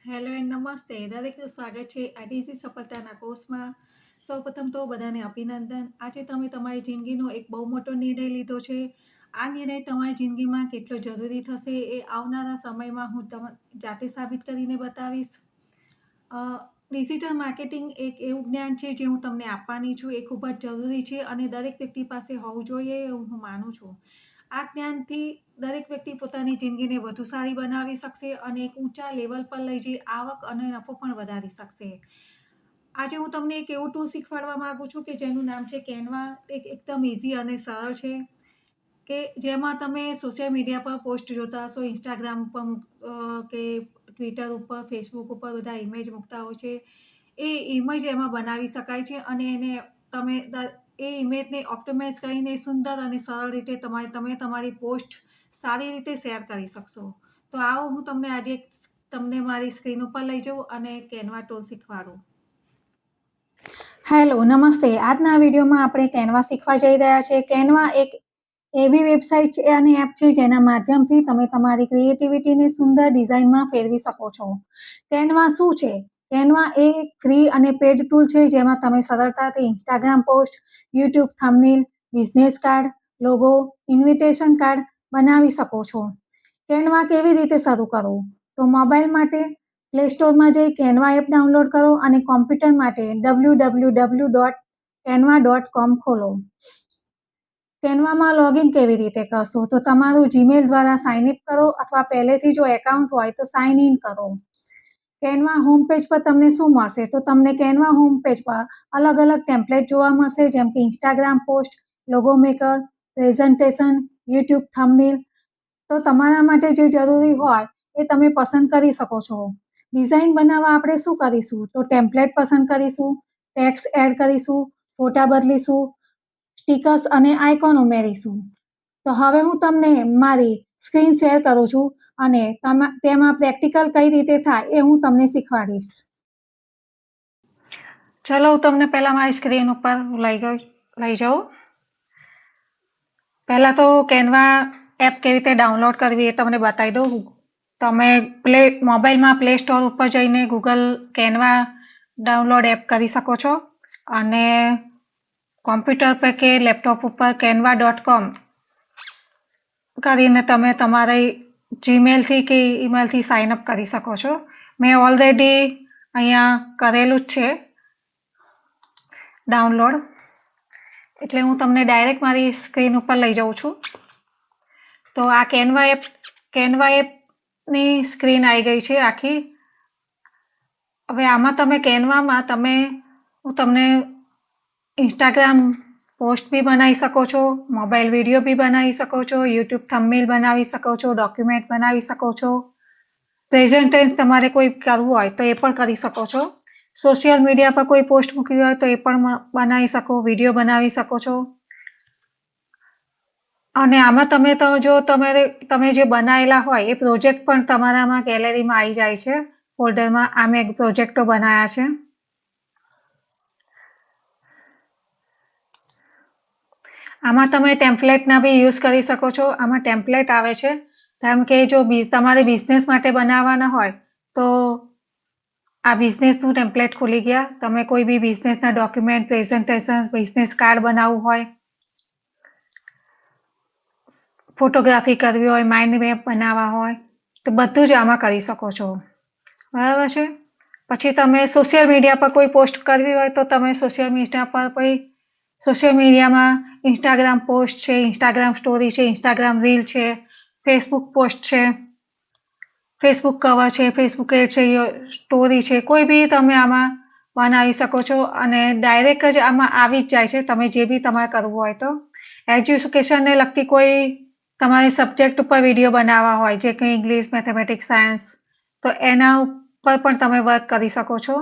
Hello and નમસ્તે. દરેકનું સ્વાગત છે આઈડીસી સફળતાના કોર્સમાં. સૌપ્રથમ તો બધાને અભિનંદન. આજે તમે તમારી જિંદગીનો એક બહુ મોટો નિર્ણય લીધો છે. આ નિર્ણય તમારી જિંદગીમાં કેટલો જરૂરી થશે એ આવનારા સમયમાં હું જાતે સાબિત કરીને બતાવીશ. ડિજિટલ માર્કેટિંગ એક એવું જ્ઞાન છે જે હું તમને આપવાની છું. એ ખૂબ જ જરૂરી છે અને દરેક વ્યક્તિ પાસે હોવું જોઈએ એવું હું માનું છું. આ જ્ઞાનથી દરેક વ્યક્તિ પોતાની જિંદગીને વધુ સારી બનાવી શકશે અને એક ઊંચા લેવલ પર લઈ જઈ આવક અને નફો પણ વધારી શકશે. આજે હું તમને એક એવું ટૂલ શીખવાડવા માંગુ છું કે જેનું નામ છે કેનવા. એકદમ ઇઝી અને સરળ છે કે જેમાં તમે સોશિયલ મીડિયા પર પોસ્ટ જોતા હશો, ઇન્સ્ટાગ્રામ ઉપર કે ટ્વિટર ઉપર, ફેસબુક ઉપર બધા ઇમેજ મૂકતા હોય છે. એ ઇમેજ એમાં બનાવી શકાય છે અને એને તમે એ ઇમેજને ઓપ્ટિમાઇઝ કરીને સુંદર અને સરળ રીતે તમે તમારી પોસ્ટ સારી રીતે શેર કરી શકશો. તો આવો હું તમને મારી સ્ક્રીન ઉપર લઈ જાઉં અને કેનવા ટૂલ શીખવાડું. હેલો, નમસ્તે. આજના વિડીયોમાં આપણે કેનવા શીખવા જઈ રહ્યા છીએ. કેનવા એક એવી વેબસાઇટ છે અને એપ છે જેના માધ્યમથી તમે તમારી ક્રિએટિવિટીને સુંદર ડિઝાઇનમાં ફેરવી શકો છો. કેનવા શું છે? કેનવા એ એક ફ્રી અને પેડ ટૂલ છે જેમાં તમે સરળતાથી Instagram post, YouTube thumbnail, business card, logo, invitation card બનાવી શકો છો. કેનવા કેવી રીતે શરૂ કરવું? તો મોબાઈલ માટે પ્લે સ્ટોરમાં જઈ કેનવા એપ ડાઉનલોડ કરો અને કોમ્પ્યુટર માટે www.canva.com ખોલો. કેનવામાં લોગિન કેવી રીતે કરશો? તો તમારું જીમેલ દ્વારા સાઇન અપ કરો અથવા પહેલેથી જો એકાઉન્ટ હોય તો સાઇન ઇન કરો. કેનવા હોમ પેજ પર તમને શું મળશે? તો તમને કેનવા હોમ પેજ પર અલગ અલગ ટેમ્પલેટ જોવા મળશે, જેમ કે Instagram post, logo maker, presentation, YouTube thumbnail. તો તમારા માટે જે જરૂરી હોય એ તમે પસંદ કરી શકો છો. ડિઝાઇન બનાવવા આપણે શું કરીશું? તો ટેમ્પલેટ પસંદ કરીશું, ટેક્સ્ટ એડ કરીશું, ફોટા બદલીશું, સ્ટીકર્સ અને આઇકોન ઉમેરીશું. તો હવે હું તમને મારી સ્ક્રીન શેર કરું છું અને તેમાં પ્રેક્ટિકલ કઈ રીતે થાય એ હું તમને શીખવાડીશ. ચલો હું તમને પહેલા મારી સ્ક્રીન ઉપર લઈ જાઉં. પહેલા તો કેનવા એપ કેવી રીતે ડાઉનલોડ કરવી એ તમને બતાવી દઉં. તમે મોબાઈલમાં પ્લે સ્ટોર ઉપર જઈને ગૂગલ કેનવા ડાઉનલોડ એપ કરી શકો છો અને કોમ્પ્યુટર પર કે લેપટોપ ઉપર canva.com કરીને તમે તમારી જીમેલથી કે ઈમેલથી સાઇન અપ કરી શકો છો. મેં ઓલરેડી અહીંયા કરેલું જ છે ડાઉનલોડ, એટલે હું તમને ડાયરેક્ટ મારી સ્ક્રીન ઉપર લઈ જાઉં છું. તો આ કેનવા એપની સ્ક્રીન આવી ગઈ છે આખી. હવે આમાં તમે કેનવામાં હું તમને ઇન્સ્ટાગ્રામ પોસ્ટ બી બનાવી શકો છો, મોબાઈલ વિડીયો બી બનાવી શકો છો, યુટ્યુબ થંબનેલ બનાવી શકો છો, ડોક્યુમેન્ટ બનાવી શકો છો, પ્રેઝન્ટેશન તમારે કોઈ કરવું હોય તો એ પણ કરી શકો છો, સોશિયલ મીડિયા પર કોઈ પોસ્ટ મૂકવી હોય તો એ પણ બનાવી શકો, વિડીયો બનાવી શકો છો. અને આમાં તમે જે બનાવેલા હોય એ પ્રોજેક્ટ પણ તમારામાં ગેલેરીમાં આવી જાય છે ફોલ્ડરમાં. આ મેં પ્રોજેક્ટો બનાવ્યા છે. આમાં તમે ટેમ્પલેટના બી યુઝ કરી શકો છો. આમાં ટેમ્પલેટ આવે છે, જેમ કે જો તમારે બિઝનેસ માટે બનાવવાના હોય તો આ બિઝનેસનું ટેમ્પલેટ ખુલી ગયા. તમે કોઈ બી બિઝનેસના ડોક્યુમેન્ટ, પ્રેઝન્ટેશન, બિઝનેસ કાર્ડ બનાવવું હોય, ફોટોગ્રાફી કરવી હોય, માઇન્ડ મેપ બનાવવા હોય તો બધું જ આમાં કરી શકો છો. બરાબર છે. પછી તમે સોશિયલ મીડિયા પર કોઈ પોસ્ટ કરવી હોય તો તમે સોશિયલ મીડિયામાં ઇન્સ્ટાગ્રામ પોસ્ટ છે, ઇન્સ્ટાગ્રામ સ્ટોરી છે, ઇન્સ્ટાગ્રામ રીલ છે, ફેસબુક પોસ્ટ છે, ફેસબુક કવર છે, ફેસબુક એડ છે, સ્ટોરી છે, કોઈ બી તમે આમાં બનાવી શકો છો અને ડાયરેક્ટ જ આમાં આવી જ જાય છે. તમે જે બી તમારે કરવું હોય તો એજ્યુકેશનને લગતી કોઈ તમારે સબ્જેક્ટ ઉપર વિડીયો બનાવવા હોય, જે કે ઇંગ્લિશ, મેથેમેટિક્સ, સાયન્સ, તો એના ઉપર પણ તમે વર્ક કરી શકો છો.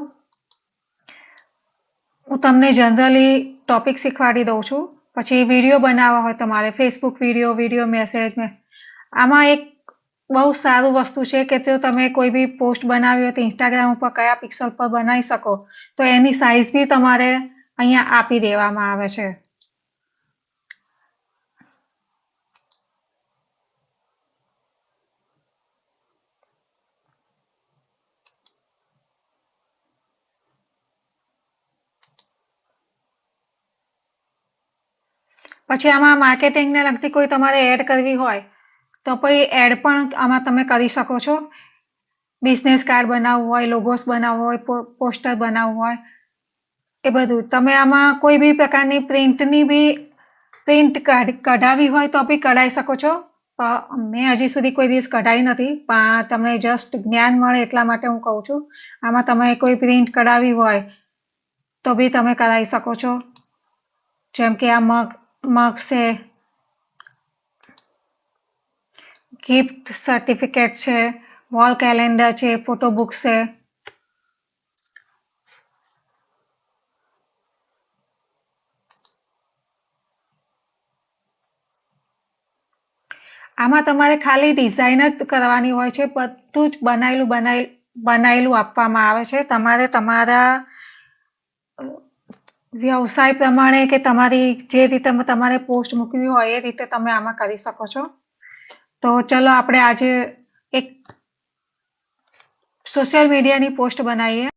હું તમને જનરલી ટોપિક શીખવાડી દઉં છું. પછી વિડીયો બનાવવા હોય તમારે, ફેસબુક વિડીયો મેસેજ. આમાં એક બહુ સારું વસ્તુ છે કે જો તમે કોઈ બી પોસ્ટ બનાવી હોય તો ઇન્સ્ટાગ્રામ ઉપર કયા પિક્સલ પર બનાવી શકો, તો એની સાઇઝ બી તમારે અહીંયા આપી દેવામાં આવે છે. પછી આમાં માર્કેટિંગને લગતી કોઈ તમારે એડ કરવી હોય તો પછી એડ પણ આમાં તમે કરી શકો છો. બિઝનેસ કાર્ડ બનાવવું હોય, લોગોસ બનાવવો હોય, પોસ્ટર બનાવવું હોય, એ બધું તમે આમાં કોઈ બી પ્રકારની પ્રિન્ટ કઢાવી હોય તો બી કઢાવી શકો છો. મેં હજી સુધી કોઈ દિવસ કઢાવી નથી, પણ તમને જસ્ટ જ્ઞાન મળે એટલા માટે હું કહું છું. આમાં તમે કોઈ પ્રિન્ટ કઢાવી હોય તો બી તમે કરાવી શકો છો. જેમ કે આ મગ છે, ગિફ્ટ સર્ટિફિકેટ છે, વોલ કેલેન્ડર છે, ફોટો બુક છે. આમાં તમારે ખાલી ડિઝાઇન જ કરવાની હોય છે. બધું જ બનાવેલું આપવામાં આવે છે. તમારે તમારા વ્યવસાય પ્રમાણે કે તમારી જે રીતે તમારે પોસ્ટ મૂકવી હોય એ રીતે તમે આમાં કરી શકો છો. તો ચલો આપણે આજે એક સોશિયલ મીડિયાની પોસ્ટ બનાવીએ.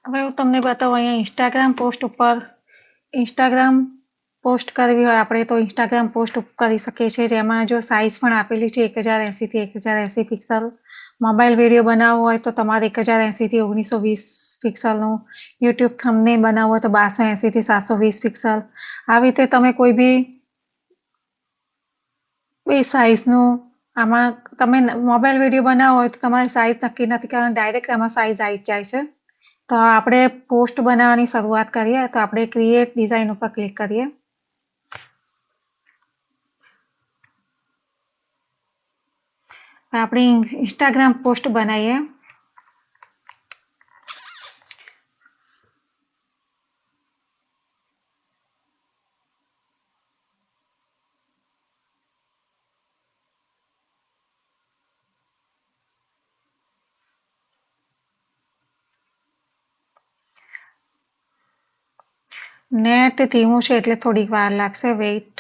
હવે હું તમને બતાવું અહીંયા ઇન્સ્ટાગ્રામ પોસ્ટ કરવી હોય આપણે તો ઇન્સ્ટાગ્રામ પોસ્ટ કરી શકીએ છીએ. જેમાં જો સાઇઝ પણ આપેલી છે 1080 થી 1080 પિક્સલ. મોબાઈલ વિડીયો બનાવવો હોય તો તમારે 1080 થી 1920 પિક્સલનું. યુટ્યુબ થંબનેલ બનાવવો હોય તો 1280 થી 720 પિક્સલ. આવી રીતે તમે કોઈ બી સાઇઝનું આમાં તમે મોબાઈલ વિડીયો બનાવવો હોય તો તમારી સાઇઝ નક્કી નથી કરવાની, ડાયરેક્ટ આમાં સાઇઝ આવી જાય છે. તો આપણે પોસ્ટ બનાવવાની શરૂઆત કરીએ. તો આપણે ક્રિએટ ડિઝાઇન ઉપર ક્લિક કરીએ. આપણે ઇન્સ્ટાગ્રામ પોસ્ટ બનાવીએ. નેટ ધીમું છે એટલે થોડીક વાર લાગશે, વેઇટ.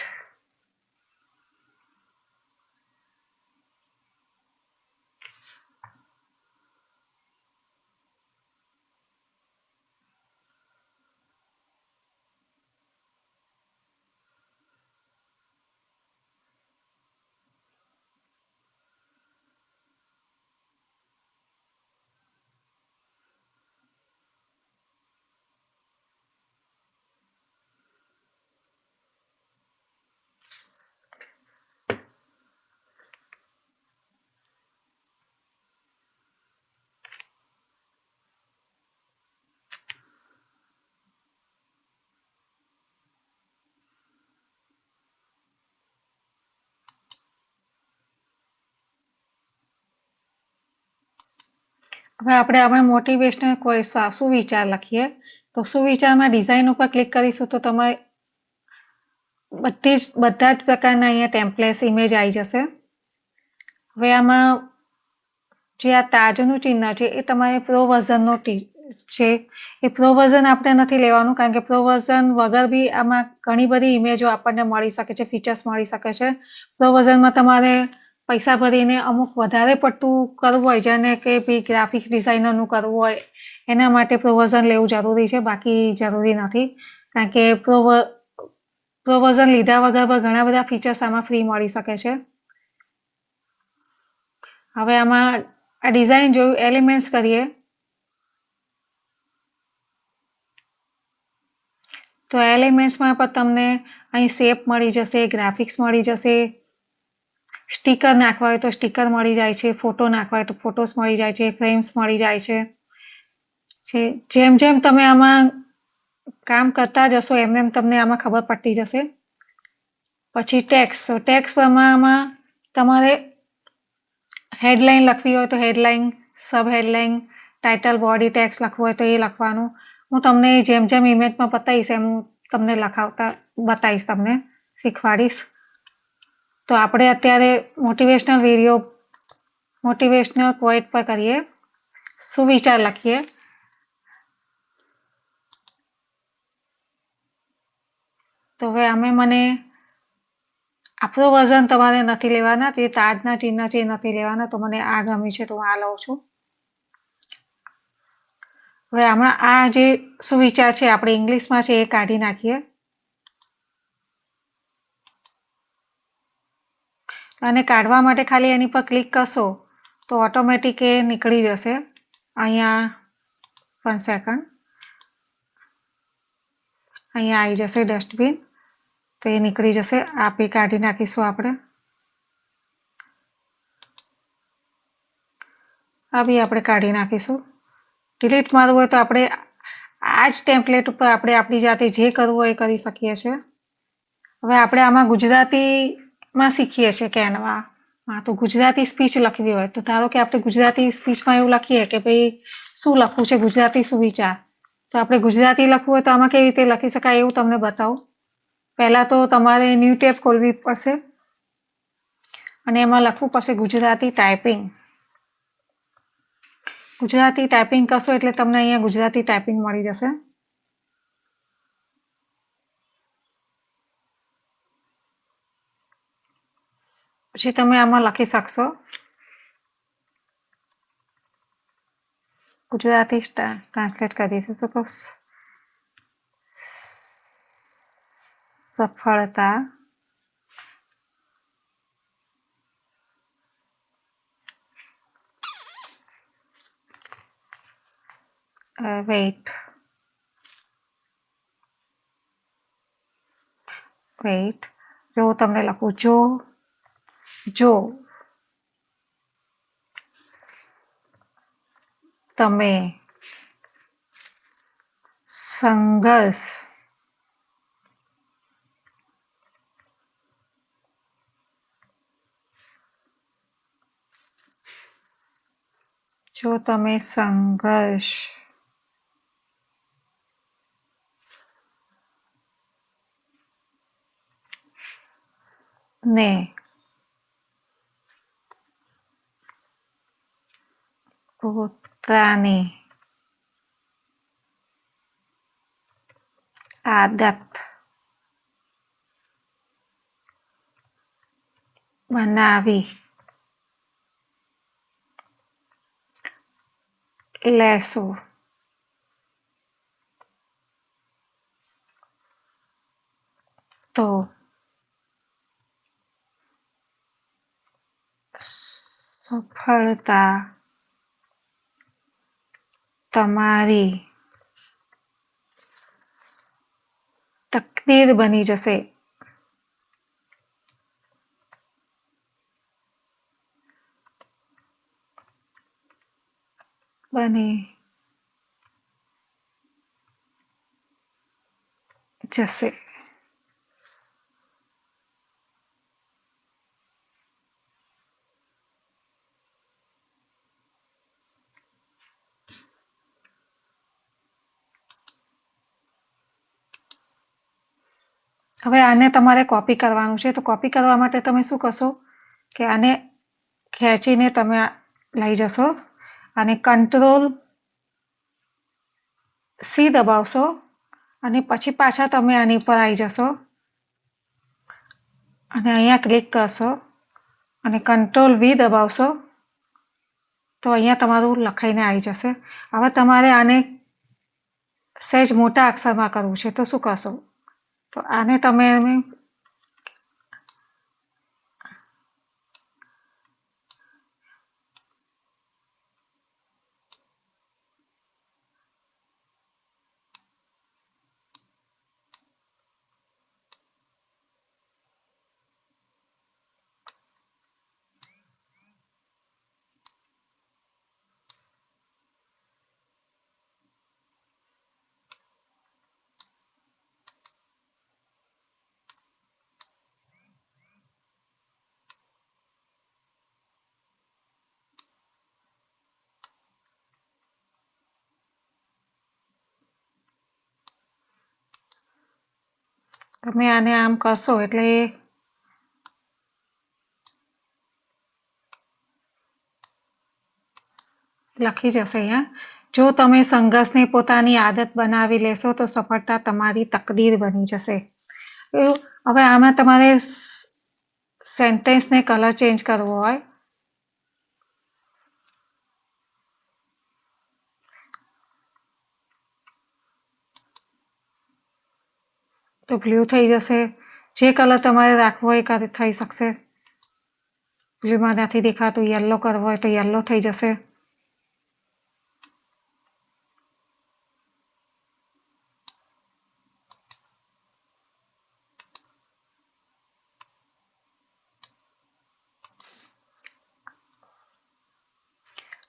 હવે આપણે આમાં મોટિવેશનલ કોઈ સુવિચાર લખીએ. તો સુવિચારમાં ડિઝાઇન ઉપર ક્લિક કરીશું તો તમારે બધા જ પ્રકારના અહીંયા ટેમ્પલેટ્સ ઇમેજ આવી જશે. હવે આમાં જે આ તાજનું ચિહ્ન છે એ તમારે પ્રો વર્ઝનનો છે. એ પ્રો વર્ઝન આપણે નથી લેવાનું, કારણ કે પ્રો વર્ઝન વગર બી આમાં ઘણી બધી ઇમેજો આપણને મળી શકે છે, ફીચર્સ મળી શકે છે. પ્રો વર્ઝનમાં તમારે પૈસા ભરીને અમુક વધારે પડતું કરવું હોય, જેને કે બી ગ્રાફિક્સ ડિઝાઇનરનું કરવું હોય, એના માટે પ્રો વર્ઝન લેવું જરૂરી છે. બાકી જરૂરી નથી, કારણ કે પ્રો વર્ઝન લીધા વગર પણ ઘણા બધા ફીચર્સ આમાં ફ્રી મળી શકે છે. હવે આમાં આ ડિઝાઇન જોયું, એલિમેન્ટ્સ કરીએ. તો એલિમેન્ટ્સમાં પણ તમને અહીં શેપ મળી જશે, ગ્રાફિક્સ મળી જશે, સ્ટીકર નાખવા હોય તો સ્ટીકર મળી જાય છે, ફોટો નાખવા હોય તો ફોટોસ મળી જાય છે, ફ્રેમ્સ મળી જાય છે. જેમ જેમ તમે આમાં કામ કરતા જશો એમ એમ તમને આમાં ખબર પડતી જશે. પછી ટેક્સ્ટમાં તમારે હેડલાઇન લખવી હોય તો હેડલાઇન, સબ હેડલાઇન, ટાઇટલ, બોડી ટેક્સ્ટ લખવું હોય તો એ લખવાનું. હું તમને જેમ જેમ ઇમેજમાં બતાવીશ એમ હું તમને લખાવતા બતાવીશ, તમને શીખવાડીશ. તો આપણે અત્યારે મોટિવેશનલ પોઈન્ટ પર કરીએ, સુવિચાર લખીએ. તો હવે મને આપણો વર્ઝન તમારે નથી લેવાના, તે તાજના ચિહ્ન છે એ નથી લેવાના. તો મને આ ગમ્યું છે તો હું આ લઉં છું. હવે હમણાં આ જે સુવિચાર છે આપણે ઇંગ્લિશમાં છે એ કાઢી નાખીએ અને કાઢવા માટે ખાલી એની પર ક્લિક કરશો તો ઓટોમેટિક એ નીકળી જશે. અહીંયા 1 સેકન્ડ, અહીંયા આવી જશે ડસ્ટબિન, તો એ નીકળી જશે. આ બી કાઢી નાખીશું આપણે. આ બી આપણે કાઢી નાખીશું. ડિલીટ મારવું હોય તો આપણે આ જ ટેમ્પલેટ ઉપર આપણે આપણી જાતે જે કરવું હોય એ કરી શકીએ છીએ. હવે આપણે આમાં ગુજરાતીમાં શીખીએ છીએ કેનવામાં, તો ગુજરાતી સ્પીચ લખવી હોય તો ધારો કે આપણે ગુજરાતી સ્પીચમાં એવું લખીએ કે ભાઈ શું લખવું છે, ગુજરાતી સુવિચાર. તો આપણે ગુજરાતી લખવું હોય તો આમાં કેવી રીતે લખી શકાય એવું તમને બતાવું. પહેલા તો તમારે ન્યૂ ટેબ ખોલવી પડશે અને એમાં લખવું પડશે ગુજરાતી ટાઈપિંગ. ગુજરાતી ટાઈપિંગ કરશો એટલે તમને અહીંયા ગુજરાતી ટાઈપિંગ મળી જશે. પછી તમે આમાં લખી શકશો ગુજરાતી ટ્રાન્સલેટ કરી દઈશું તો સફળતા વેઇટ જો તમને લખું જો તમે સંઘર્ષ ને પોતાની આદત બનાવી લેશો તો સફળતા તમારી તકદીર બની જશે. હવે આને તમારે કોપી કરવાનું છે. તો કોપી કરવા માટે તમે શું કરશો કે આને ખેંચીને તમે લઈ જશો અને Ctrl+C દબાવશો અને પછી પાછા તમે આની પર આવી જશો અને અહીંયા ક્લિક કરશો અને Ctrl+V દબાવશો તો અહીંયા તમારું લખાઈને આવી જશે. હવે તમારે આને સહેજ મોટા અક્ષરમાં કરવું છે તો શું કરશો, તો આને તમે તમે આને આમ કરશો એટલે લખી જશે અહીંયા. જો તમે સંઘર્ષને પોતાની આદત બનાવી લેશો તો સફળતા તમારી તકદીર બની જશે. હવે આમાં તમારે સેન્ટેન્સને કલર ચેન્જ કરવો હોય તો બ્લુ થઈ જશે. જે કલર તમારે રાખવો હોય એ થઈ શકશે. બ્લુમાં નથી દેખાતું, યલો કરવો હોય તો યલો થઈ જશે.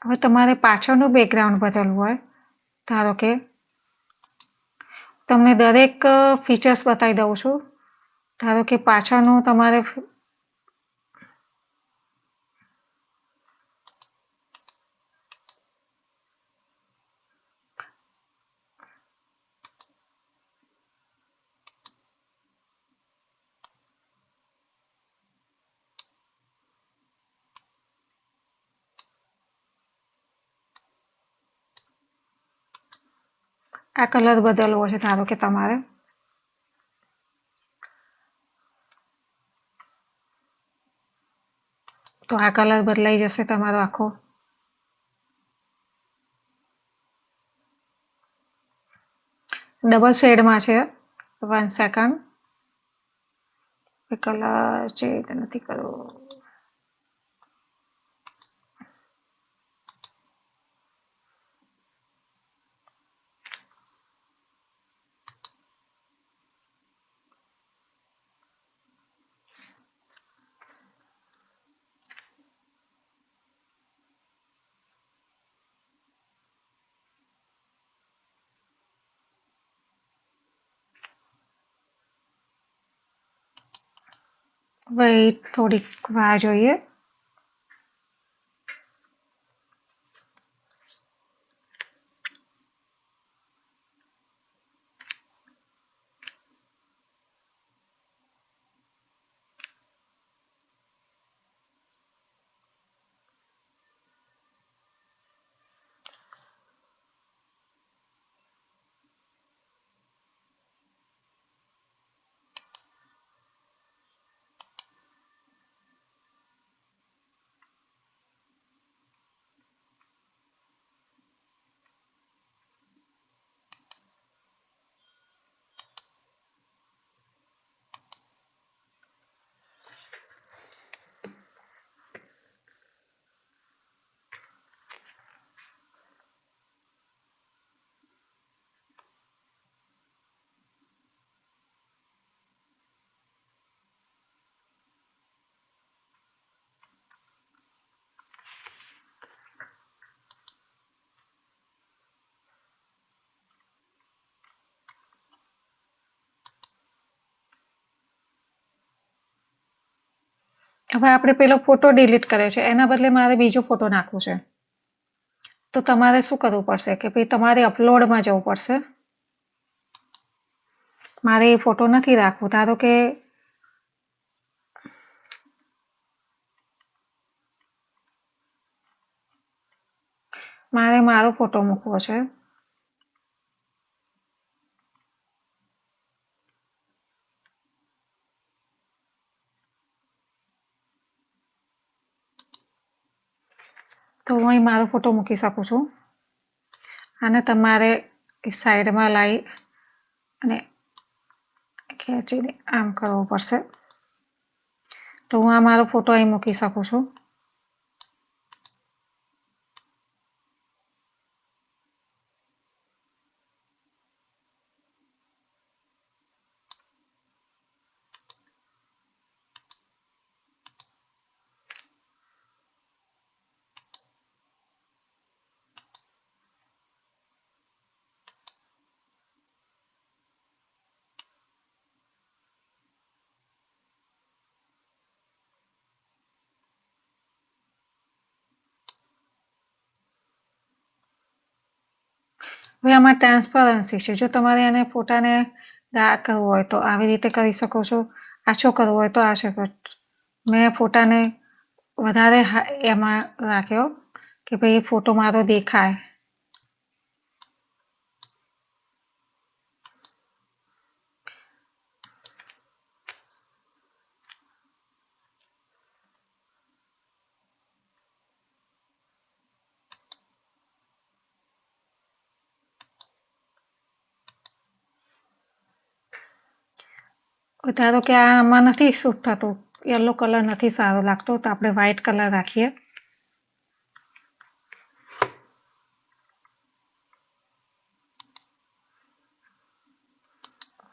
હવે તમારે પાછળનું બેકગ્રાઉન્ડ બદલવું હોય, ધારો કે તમને દરેક ફીચર્સ બતાવી દઉં છું. ધારો કે પાછળનું તમારે આ કલર બદલવો છે. ધારો કે તમારે તો આ કલર બદલાઈ જશે તમારો આખો. ડબલ શેડમાં છે. 1 સેકન્ડ. કલર ચેન્જ નથી કરવો. વેઇટ, થોડીક વાર જોઈએ. હવે આપણે પેલો ફોટો ડિલીટ કર્યો છે, એના બદલે મારે બીજો ફોટો નાખવો છે. તો તમારે શું કરવું પડશે કે ભાઈ તમારે અપલોડમાં જવું પડશે. મારે એ ફોટો નથી રાખવો. ધારો કે મારે મારો ફોટો મૂકવો છે. તો હું અહીં મારો ફોટો મૂકી શકું છું. આને તમારે સાઈડમાં લાવી અને ખેંચીને આમ કરવું પડશે. તો હું આ મારો ફોટો અહીં મૂકી શકું છું. હવે આમાં ટ્રાન્સપરન્સી છે. જો તમારે એને ફોટાને ડાર્ક કરવો હોય તો આવી રીતે કરી શકો છો, આછો કરવો હોય તો આછો કરો. મેં ફોટાને વધારે એમાં રાખ્યો કે ભાઈ ફોટો મારો દેખાય. ધારો કે આમાં નથી શૂટ થતું, યલો કલર નથી સારો લાગતો, તો આપણે વ્હાઈટ કલર રાખીએ.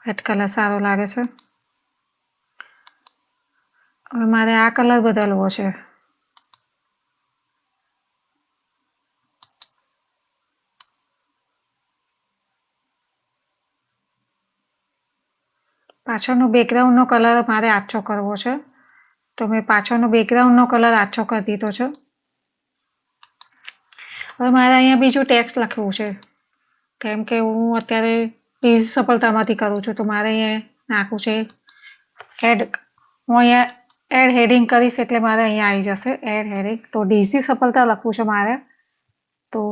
વ્હાઈટ કલર સારો લાગે છે. હવે મારે આ કલર બદલવો છે. પાછળનો બેકગ્રાઉન્ડનો કલર મારે આછો કરવો છે, તો મેં પાછળનો બેકગ્રાઉન્ડનો કલર આછો કરી દીધો છે. હવે મારે અહીંયા બીજું ટેક્સ્ટ લખવું છે, કેમ કે હું અત્યારે ડીઝી સફળતામાંથી કરું છું, તો મારે અહીંયા નાખવું છે એડ. હું અહીંયા એડ હેડિંગ કરીશ એટલે મારે અહીંયા આવી જશે એડ હેડિંગ. તો ડીઝી સફળતા લખવું છે મારે, તો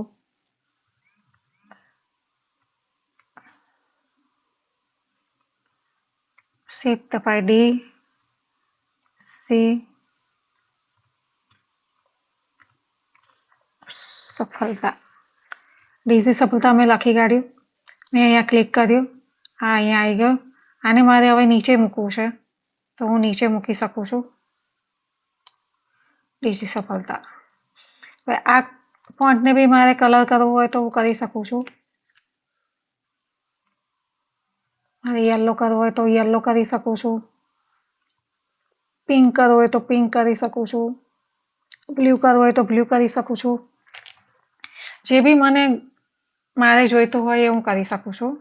શિફ્ટ દબાઈ ડી સી સફળતા. ડીઝી સફળતા મેં લખી કાઢ્યું. મેં અહીંયા ક્લિક કર્યું, આ અહીંયા આવી ગયો. આને મારે હવે નીચે મૂકવું છે, તો હું નીચે મૂકી શકું છું. ડીઝી સફળતા. હવે આ ફોન્ટને બી મારે કલર કરવો હોય તો હું કરી શકું છું. મારે યલો કરવો હોય તો યલો કરી શકું છું. પિંક કરવો હોય તો પિંક કરી શકું છું. બ્લુ કરવો હોય તો બ્લુ કરી શકું છું. જે બી મારે જોઈતું હોય એ હું કરી શકું છું.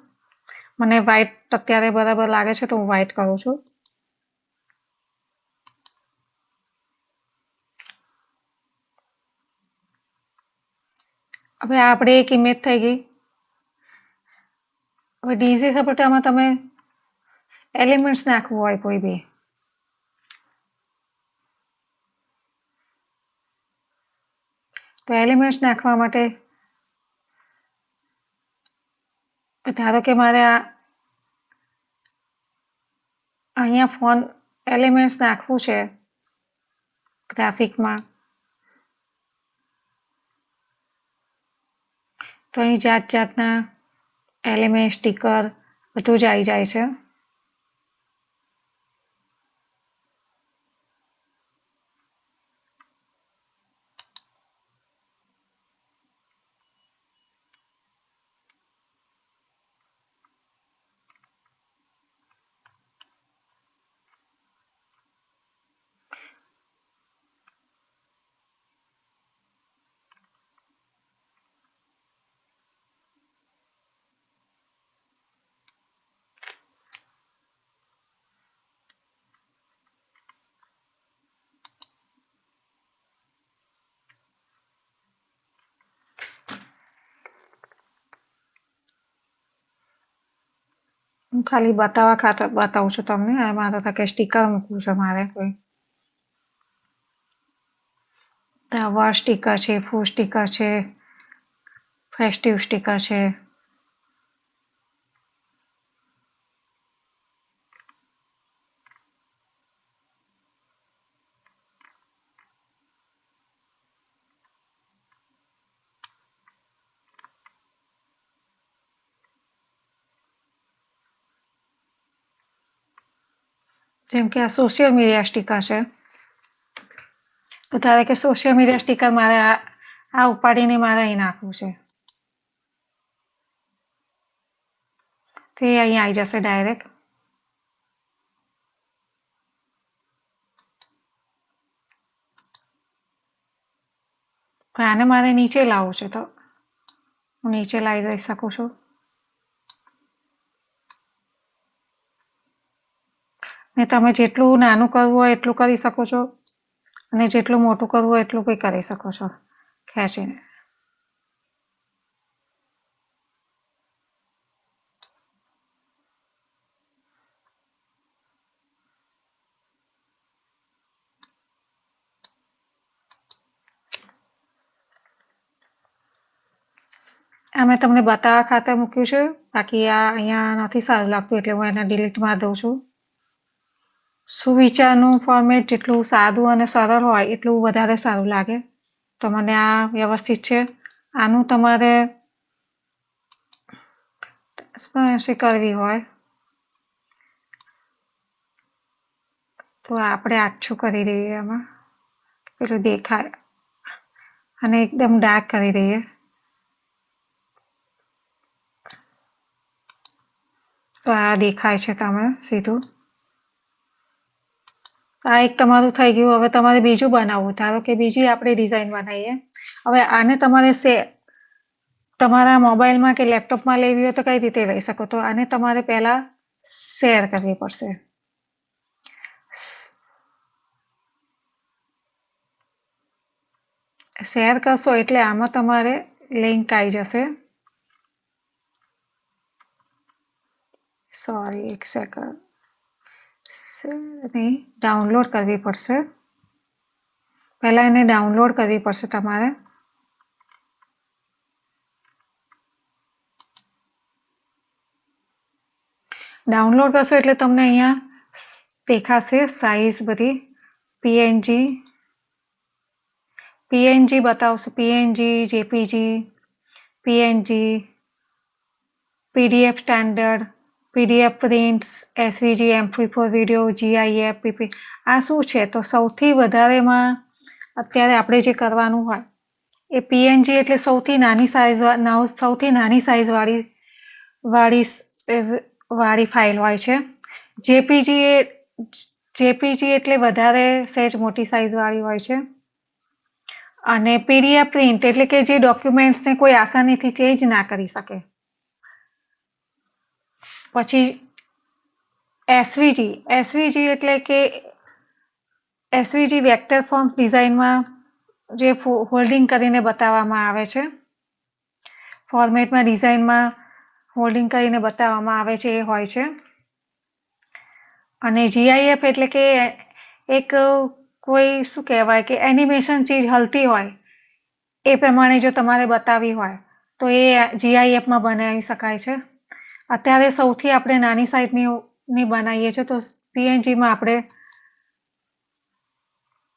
મને વ્હાઈટ અત્યારે બરાબર લાગે છે, તો હું વ્હાઈટ કરું છું. હવે આપણે એક ઇમેજ થઈ ગઈ. હવે ડીઝી સફળતામાં તમે એલિમેન્ટ્સ નાખવું હોય કોઈ બી, તો એલિમેન્ટ્સ નાખવા માટે ધારો કે મારે અહીંયા ફોન એલિમેન્ટ્સ નાખવું છે ગ્રાફિકમાં, તો અહીં જાત જાતના એલિમેન્ટ સ્ટીકર બધું જ આવી જાય છે. હું ખાલી બતાવવા ખાતર બતાવું છું તમને. મારે કે સ્ટીકર મૂકવું છે મારે કોઈ. વાર સ્ટીકર છે, ફૂલ સ્ટીકર છે, ફેસ્ટિવ સ્ટીકર છે. જેમ કે આ સોશિયલ મીડિયા સ્ટીકર છે, તો ધારો કે સોશિયલ મીડિયા સ્ટીકર મારે આ ઉપાડીને મારે અહીં નાખવું છે, તે અહીં આવી જશે ડાયરેક્ટ. આને મારે નીચે લાવવું છે, તો હું નીચે લાવી દઈ શકું છું. ને તમે જેટલું નાનું કરવું હોય એટલું કરી શકો છો, અને જેટલું મોટું કરવું હોય એટલું બી કરી શકો છો ખેંચીને. આ મેં તમને બતાવવા ખાતર મૂક્યું છે, બાકી આ અહીંયા નથી સારું લાગતું એટલે હું એને ડિલીટ મારી દઉં છું. સુવિચારનું ફોર્મેટ જેટલું સાદું અને સરળ હોય એટલું વધારે સારું લાગે. તો મને આ વ્યવસ્થિત છે. આનું તમારે ટ્રાન્સપરન્સી કરવી હોય તો આપણે આછું કરી દઈએ એમાં, પેલું દેખાય, અને એકદમ ડાર્ક કરી દઈએ. તો આ દેખાય છે તમે સીધું. આ એક તમારું થઈ ગયું. હવે તમારે બીજું બનાવવું, ધારો કે બીજી આપણે ડિઝાઇન બનાવીએ. હવે આને તમારે તમારા મોબાઈલમાં કે લેપટોપમાં લેવી હોય તો કઈ રીતે લઈ શકો? તો આને તમારે પહેલા શેર કરવી પડશે. શેર કરશો એટલે આમાં તમારે લિંક આવી જશે. સોરી, એક સેકન્ડ. ડાઉનલોડ કરવી પડશે. પહેલા એને ડાઉનલોડ કરવી પડશે તમારે. ડાઉનલોડ કરશો એટલે તમને અહીંયા દેખાશે સાઈઝ બધી પીએનજી બતાવશે, PNG, JPG, PNG, PDF standard, PDF prints, SVG, MP4 video, GIF, PP. આ શું છે? તો સૌથી વધારેમાં અત્યારે આપણે જે કરવાનું હોય એ પીએનજી એટલે સૌથી નાની સાઈઝ વાળી ફાઇલ હોય છે. જેપીજી એટલે વધારે સહેજ મોટી સાઈઝ વાળી હોય છે. અને પીડીએફ પ્રિન્ટ એટલે કે જે ડોક્યુમેન્ટ્સને કોઈ આસાનીથી ચેન્જ ના કરી શકે. પછી એસવીજી એટલે કે એસવીજી વેક્ટર ફોર્મ ડિઝાઇનમાં જે હોલ્ડિંગ કરીને બતાવવામાં આવે છે, ફોર્મેટમાં ડિઝાઇનમાં હોલ્ડિંગ કરીને બતાવવામાં આવે છે, એ હોય છે. અને GIF એટલે કે એક કોઈ શું કહેવાય કે એનિમેશન ચીજ હલતી હોય એ પ્રમાણે જો તમારે બતાવી હોય તો એ GIFમાં બનાવી શકાય છે. અત્યારે સૌથી આપણે નાની સાઈઝની બનાવીએ છીએ તો પીએનજીમાં આપણે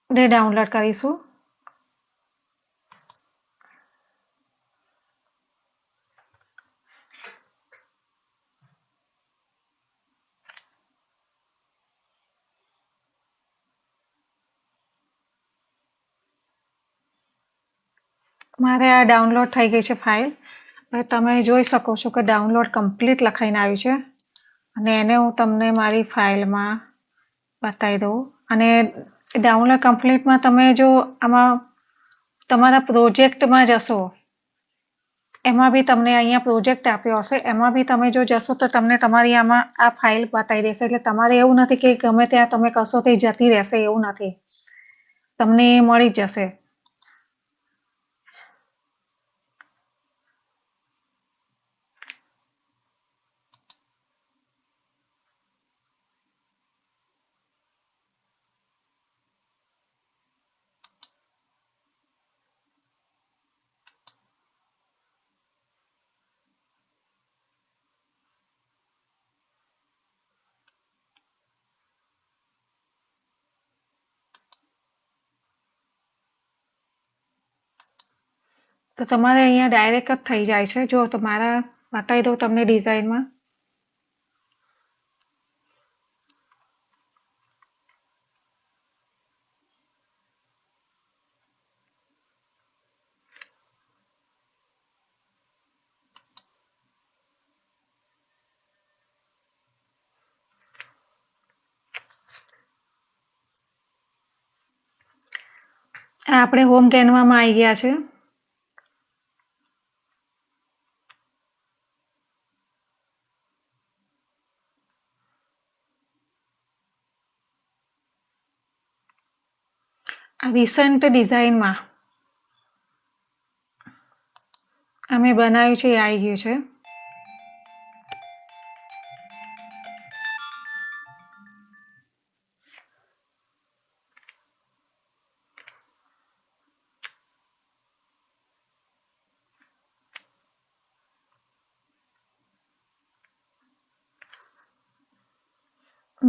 ડાઉનલોડ કરીશું. મારે આ ડાઉનલોડ થઈ ગઈ છે ફાઇલ. હવે તમે જોઈ શકો છો કે ડાઉનલોડ કમ્પ્લીટ લખાઈને આવ્યું છે, અને એને હું તમને મારી ફાઇલમાં બતાવી દઉં. અને ડાઉનલોડ કમ્પ્લીટમાં તમે જો આમાં તમારા પ્રોજેક્ટમાં જશો, એમાં બી તમને અહીંયા પ્રોજેક્ટ આપ્યો હશે, એમાં બી તમે જો જશો તો તમને તમારી આમાં આ ફાઇલ બતાવી દેશે. એટલે તમારે એવું નથી કે ગમે ત્યાં તમે કરશો તો જતી રહેશે, એવું નથી. તમને એ મળી જ જશે. તો તમારે અહીંયા ડાયરેક્ટ જ થઈ જાય છે. જો તમારા બતાવી દઉં તમને ડિઝાઇનમાં. આપણે હોમ કેનવામાં આવી ગયા છે. રિસન્ટ ડિઝાઇનમાં અમે બનાવ્યું છે એ આવી ગયું છે.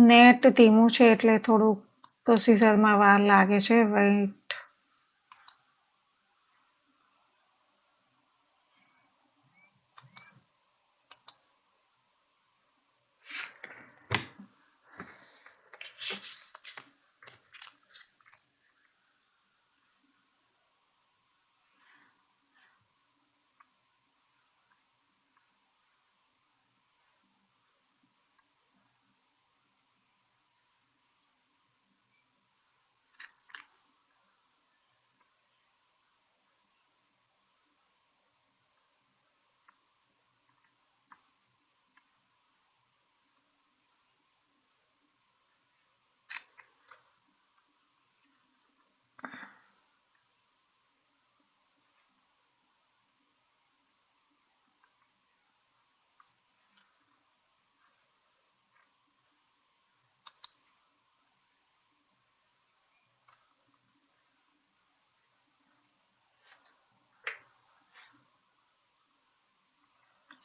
નેટ ધીમું છે એટલે થોડુંક પ્રોસીજરમાં વાર લાગે છે. વેઇટ.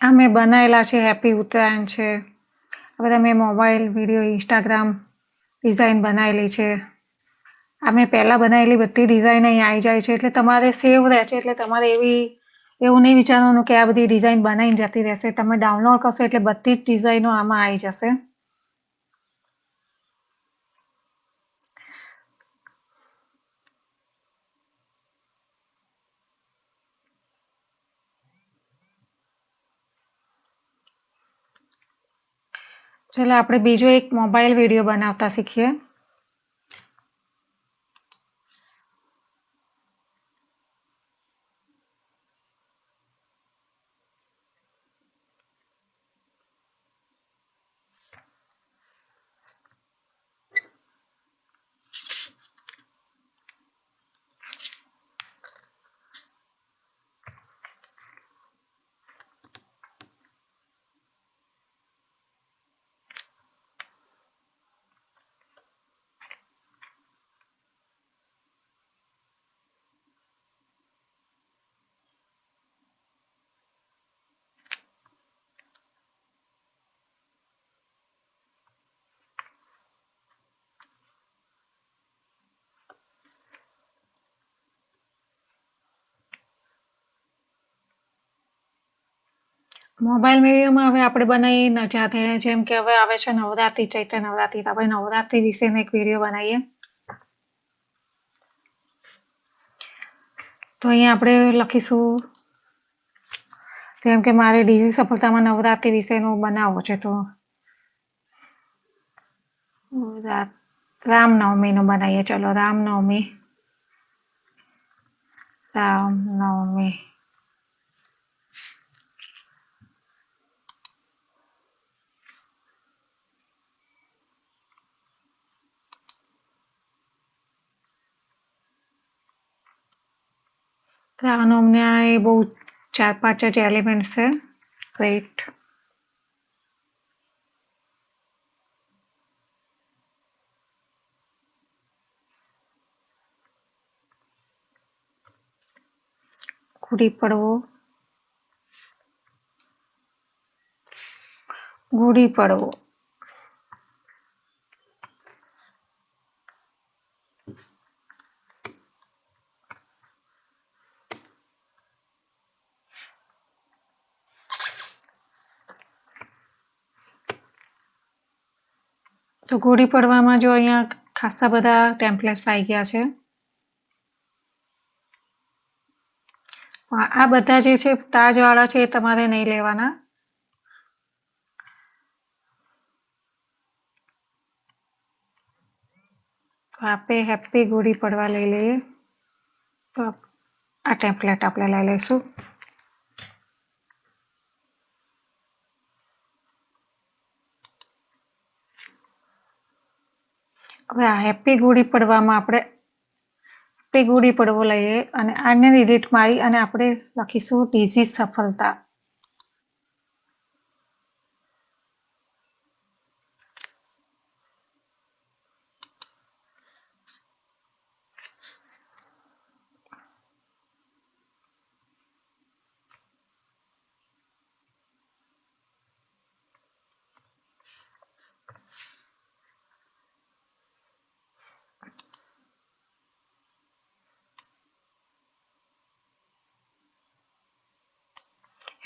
આ મેં બનાવેલા છે. હેપી ઉત્તરાયણ છે. આ બધા મેં મોબાઈલ, વિડીયો, ઇન્સ્ટાગ્રામ ડિઝાઇન બનાવેલી છે. આ મેં પહેલા બનાવેલી બધી ડિઝાઇન અહીં આવી જાય છે. એટલે તમારે સેવ રહે છે. એટલે તમારે એવું નહીં વિચારવાનું કે આ બધી ડિઝાઇન બનાવીને જતી રહેશે. તમે ડાઉનલોડ કરશો એટલે બધી જ ડિઝાઇનો આમાં આવી જશે. ચલો આપણે બીજો એક મોબાઈલ વિડીયો બનાવતા શીખીએ. મોબાઈલ વિડીયોમાં હવે આપણે બનાવીએ નજાતે, જેમ કે હવે આવે છે નવરાત્રી, ચૈત્ર નવરાત્રી. આપણે નવરાત્રી વિશેનો એક વિડીયો બનાવીએ. તો અહીંયા આપણે લખીશું, જેમ કે મારે ડીઝી સફળતામાં નવરાત્રી વિશેનું બનાવવો છે. તો રામનવમીનું બનાવીએ. ચલો રામનવમી. રામનવમીના એ બહુ 4-5 જ એલિમેન્ટ છે. વેઇટ. ગુડી પડવો. ગુડી પડવો. તો ગુડી પડવામાં જો અહીંયા ખાસા બધા ટેમ્પલેટ્સ આવી ગયા છે. આ બધા જે છે તાજવાળા છે એ તમારે નહીં લેવાના. આપણે હેપી ગુડી પડવા લઈ લઈએ. તો આ ટેમ્પલેટ આપણે લઈ લઈશું. હવે આ હેપી ગુડી પડવામાં આપણે હેપી ગુડી પડવો લઈએ અને આને ડિલીટ મારી અને આપણે લખીશું ડીઝી સફળતા.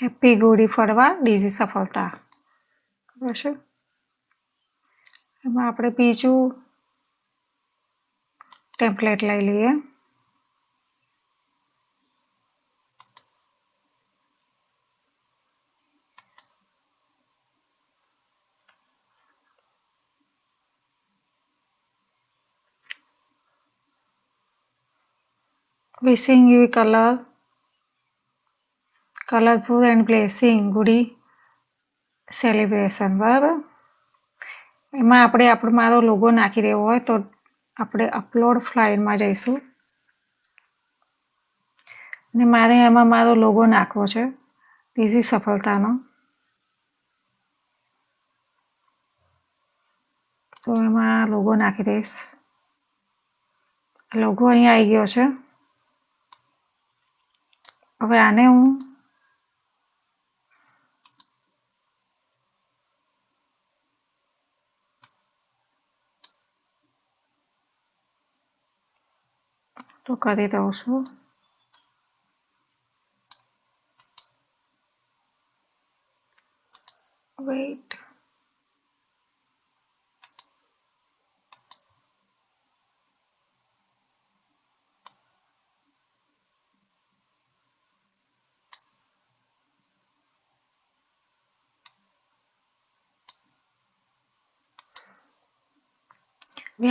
હેપી ગુડી ફરવા ડીઝી સફળતા. બરાબર છે. એમાં આપણે બીજું ટેમ્પલેટ લઈ લઈએ. Wishing you colourful and blessing Gudi celebration. બરાબર. એમાં આપણે મારો લોગો નાખી દેવો હોય તો આપણે અપલોડ ફાઇલમાં જઈશું અને મારે એમાં મારો લોગો નાખવો છે ડીઝી સફળતાનો. તો એમાં લોગો નાખી દઈશ. લોગો અહીંયા આવી ગયો છે. હવે આને હું તો કરી દઉં છું. વેઇટ.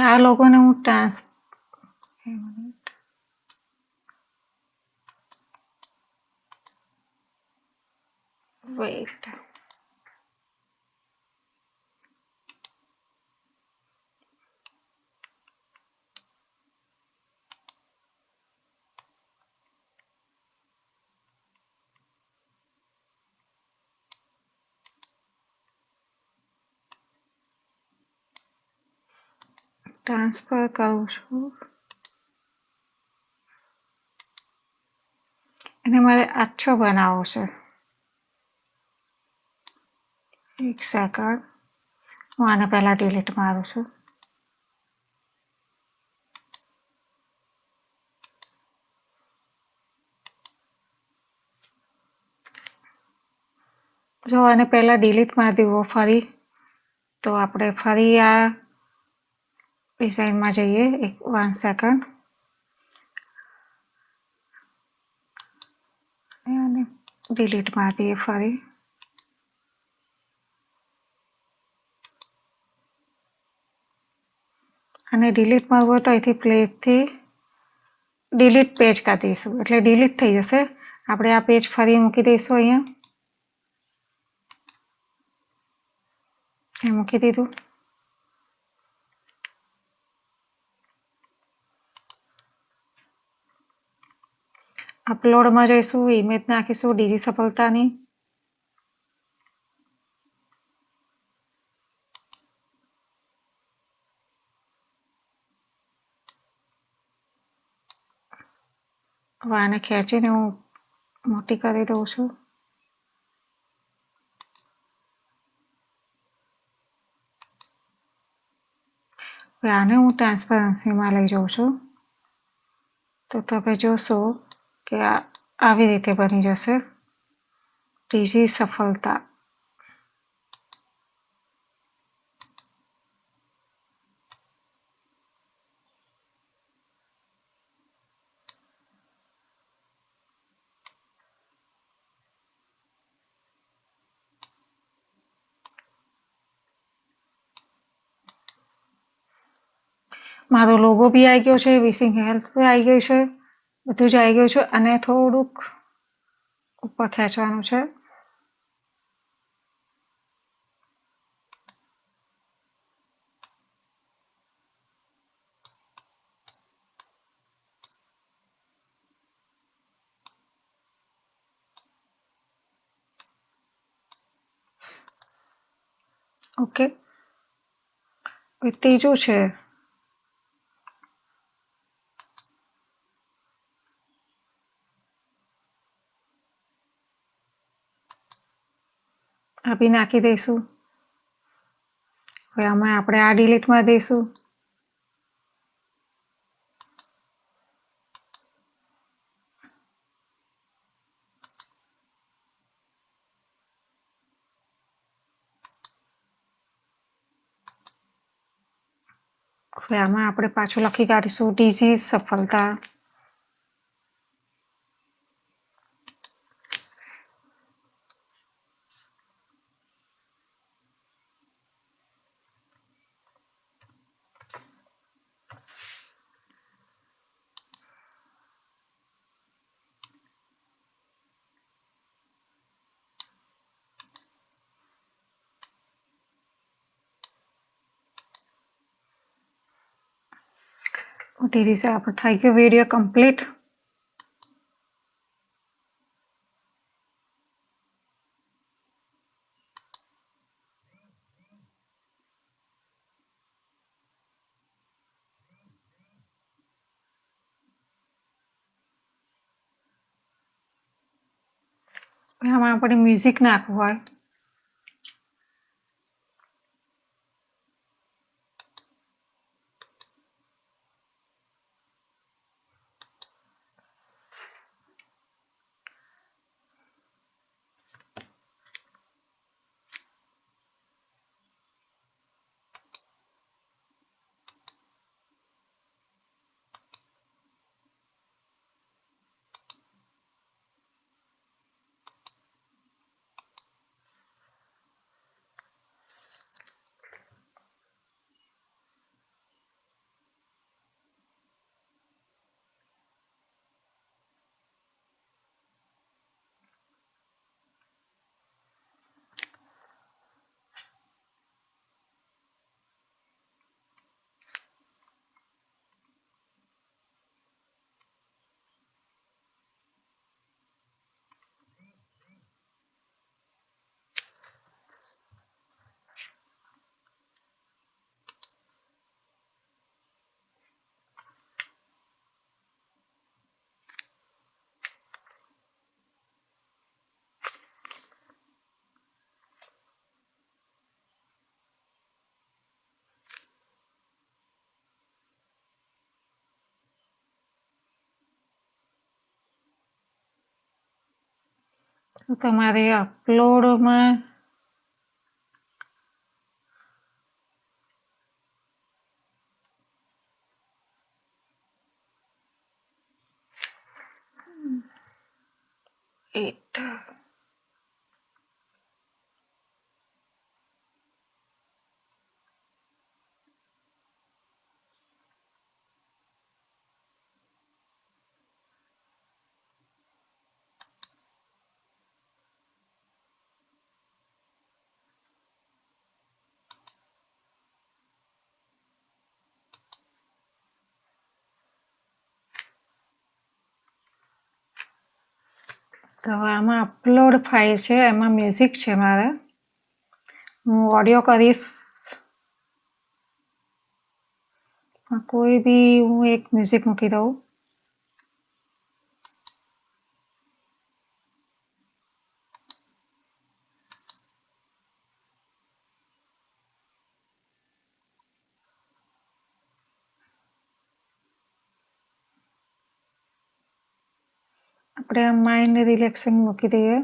આ લોકોને હું વેઇટ. ટ્રાન્સફર કરું છું. એને મારે આછો બનાવવો છે. એક સેકન્ડ. હું આને પહેલા ડિલીટ મારું છું. જો આને પહેલા ડિલીટ મારી દેવો ફરી તો આપણે ફરી આ ડિઝાઇનમાં જઈએ. 1 સેકન્ડ. અને ડિલીટ મારી દઈએ ફરી. અને ડિલીટ મારવું હોય તો અહીંથી પ્લેસથી ડિલીટ પેજ કરી દઈશું એટલે ડિલીટ થઈ જશે. આપણે આ પેજ ફરી મૂકી દઈશું અહીંયા. મૂકી દીધું. અપલોડમાં જઈશું. ઇમેજ નાખીશું ડીઝી સફળતાની. હવે આને ખેંચીને હું મોટી કરી દઉં છું. હવે આને હું ટ્રાન્સપરન્સીમાં લઈ જાઉં છું તો તમે જોશો કે આવી રીતે બની જશે ડીઝી સફળતા. મારો લોગો બી આવી ગયો છે. વિશિંગ હેલ્થ આવી ગયું છે. બધું જ આવી ગયું છે અને થોડુંક ઉપર ખેંચવાનું છે. ઓકે. ત્રીજું છે આ બી નાખી દઈશું. હવે આમાં આપણે આ ડિલીટ મારી દઈશું. હવે આમાં આપણે પાછું લખી કાઢીશું ડિઝીઝ સફળતા. ડિઝીઝ આપણે થઈ ગયો વિડીયો કમ્પ્લીટ. આમાં આપણે મ્યુઝિક નાખવું હોય તો તમારે અપલોડમાં તો આમાં અપલોડ ફાઇલ છે, એમાં મ્યુઝિક છે મારે. હું ઓડિયો કરીશ. કોઈ બી હું એક મ્યુઝિક મૂકી દઉં. આપણે આ માઇન્ડ રિલેક્સિંગ મૂકી દઈએ.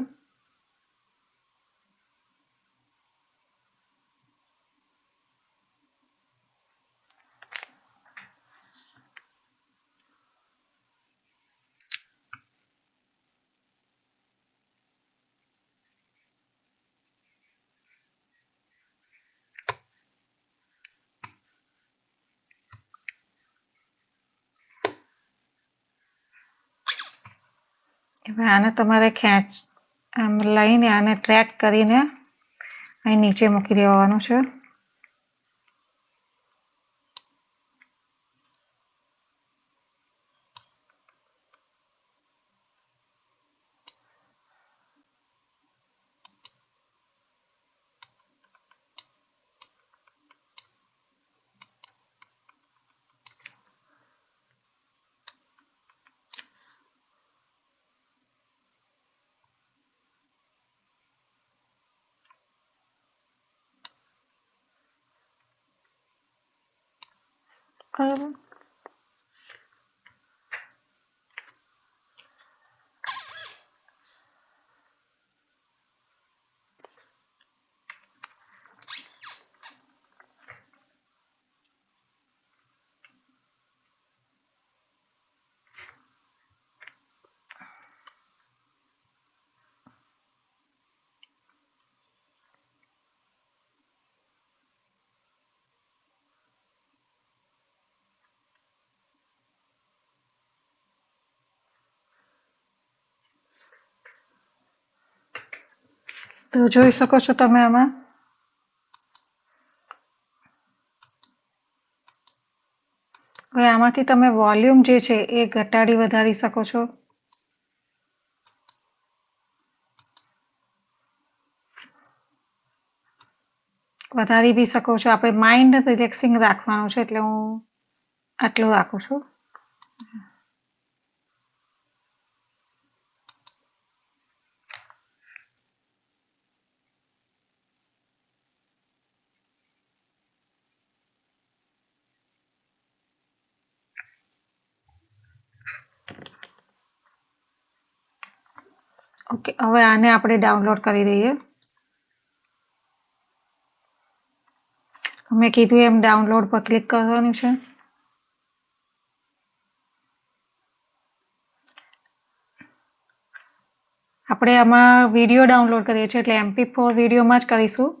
હવે આને તમારે આમ લઈને આને ટ્રેક કરીને અહીં નીચે મૂકી દેવાનું છે. બરાબર. તો જોઈ શકો છો તમે આમાં હવે આમાંથી તમે વોલ્યુમ જે છે એ ઘટાડી વધારી શકો છો. વધારી બી શકો છો. આપણે માઇન્ડ રિલેક્સિંગ રાખવાનું છે એટલે હું આટલું રાખું છું. ઓકે, હવે આને આપણે ડાઉનલોડ કરી દઈએ. મેં કીધું એમ ડાઉનલોડ પર ક્લિક કરવાનું છે. આપણે આમાં વિડીયો ડાઉનલોડ કરીએ છીએ એટલે MP4 વિડીયોમાં જ કરીશું.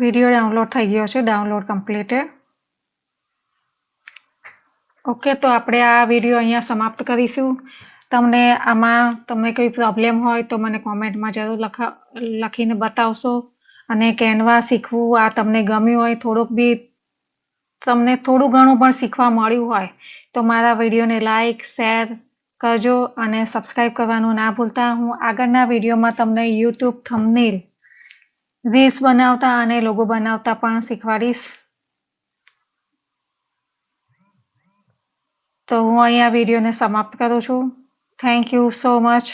વિડીયો ડાઉનલોડ થઈ ગયો છે. Download complete. ઓકે, તો આપણે આ વિડીયો અહીંયા સમાપ્ત કરીશું. તમને આમાં કોઈ પ્રોબ્લેમ હોય તો મને કોમેન્ટમાં જરૂર લખીને બતાવશો. અને કેનવા શીખવું આ તમને ગમ્યું હોય, તમને થોડું ઘણું પણ શીખવા મળ્યું હોય તો મારા વિડીયોને લાઈક શેર કરજો અને સબસ્ક્રાઇબ કરવાનું ના ભૂલતા. હું આગળના વિડીયોમાં તમને YouTube થંબનેલ રીલ્સ બનાવતા અને લોગો બનાવતા પણ શીખવાડીશ. તો હું અહીંયા વિડીયોને સમાપ્ત કરું છું. Thank you so much.